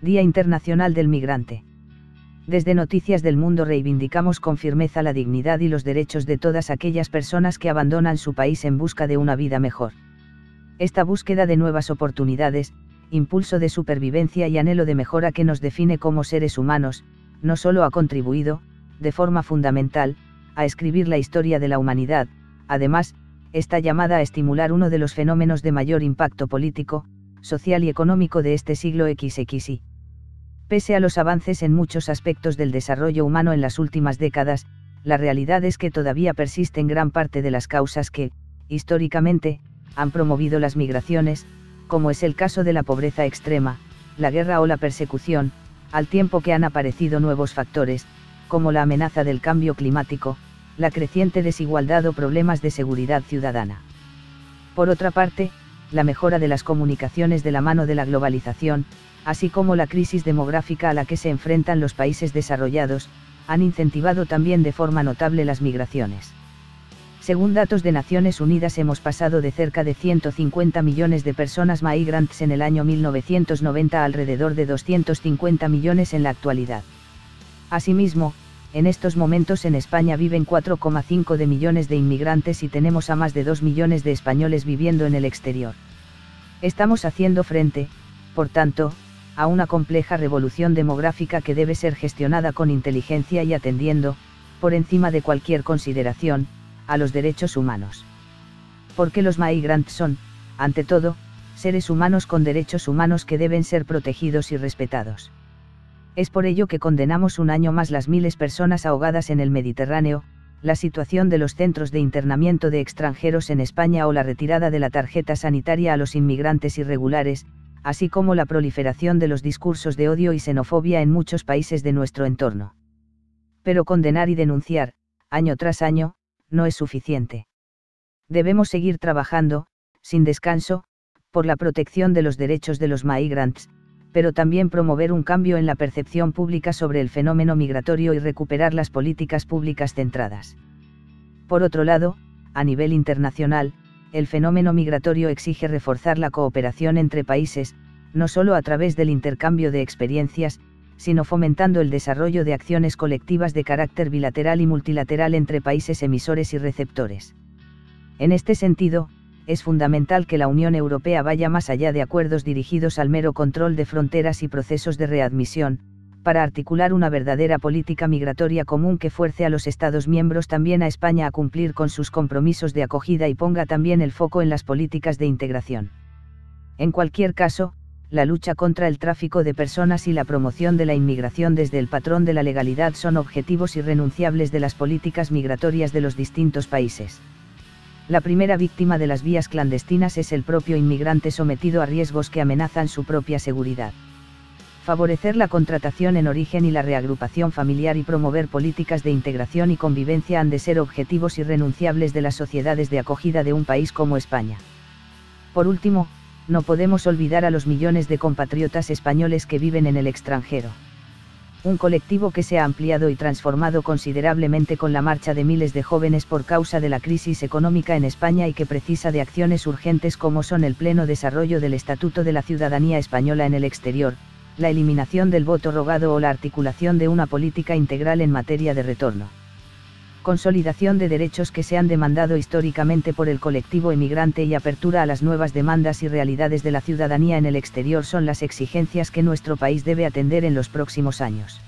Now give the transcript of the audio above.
Día Internacional del Migrante. Desde Noticias del Mundo reivindicamos con firmeza la dignidad y los derechos de todas aquellas personas que abandonan su país en busca de una vida mejor. Esta búsqueda de nuevas oportunidades, impulso de supervivencia y anhelo de mejora que nos define como seres humanos, no solo ha contribuido, de forma fundamental, a escribir la historia de la humanidad, además, está llamada a estimular uno de los fenómenos de mayor impacto político, social y económico de este siglo XXI. Pese a los avances en muchos aspectos del desarrollo humano en las últimas décadas, la realidad es que todavía persisten gran parte de las causas que, históricamente, han promovido las migraciones, como es el caso de la pobreza extrema, la guerra o la persecución, al tiempo que han aparecido nuevos factores, como la amenaza del cambio climático, la creciente desigualdad o problemas de seguridad ciudadana. Por otra parte, la mejora de las comunicaciones de la mano de la globalización, así como la crisis demográfica a la que se enfrentan los países desarrollados, han incentivado también de forma notable las migraciones. Según datos de Naciones Unidas, hemos pasado de cerca de 150 millones de personas migrantes en el año 1990 a alrededor de 250 millones en la actualidad. Asimismo, en estos momentos en España viven 4,5 millones de inmigrantes y tenemos a más de 2 millones de españoles viviendo en el exterior. Estamos haciendo frente, por tanto, a una compleja revolución demográfica que debe ser gestionada con inteligencia y atendiendo, por encima de cualquier consideración, a los derechos humanos. Porque los migrantes son, ante todo, seres humanos con derechos humanos que deben ser protegidos y respetados. Es por ello que condenamos un año más las miles de personas ahogadas en el Mediterráneo, la situación de los centros de internamiento de extranjeros en España o la retirada de la tarjeta sanitaria a los inmigrantes irregulares, así como la proliferación de los discursos de odio y xenofobia en muchos países de nuestro entorno. Pero condenar y denunciar, año tras año, no es suficiente. Debemos seguir trabajando, sin descanso, por la protección de los derechos de los migrantes, pero también promover un cambio en la percepción pública sobre el fenómeno migratorio y recuperar las políticas públicas centradas. Por otro lado, a nivel internacional, el fenómeno migratorio exige reforzar la cooperación entre países, no solo a través del intercambio de experiencias, sino fomentando el desarrollo de acciones colectivas de carácter bilateral y multilateral entre países emisores y receptores. En este sentido, es fundamental que la Unión Europea vaya más allá de acuerdos dirigidos al mero control de fronteras y procesos de readmisión, para articular una verdadera política migratoria común que fuerce a los Estados miembros, también a España, a cumplir con sus compromisos de acogida y ponga también el foco en las políticas de integración. En cualquier caso, la lucha contra el tráfico de personas y la promoción de la inmigración desde el patrón de la legalidad son objetivos irrenunciables de las políticas migratorias de los distintos países. La primera víctima de las vías clandestinas es el propio inmigrante sometido a riesgos que amenazan su propia seguridad. Favorecer la contratación en origen y la reagrupación familiar y promover políticas de integración y convivencia han de ser objetivos irrenunciables de las sociedades de acogida de un país como España. Por último, no podemos olvidar a los millones de compatriotas españoles que viven en el extranjero. Un colectivo que se ha ampliado y transformado considerablemente con la marcha de miles de jóvenes por causa de la crisis económica en España y que precisa de acciones urgentes como son el pleno desarrollo del Estatuto de la Ciudadanía Española en el exterior, la eliminación del voto rogado o la articulación de una política integral en materia de retorno. Consolidación de derechos que se han demandado históricamente por el colectivo emigrante y apertura a las nuevas demandas y realidades de la ciudadanía en el exterior son las exigencias que nuestro país debe atender en los próximos años.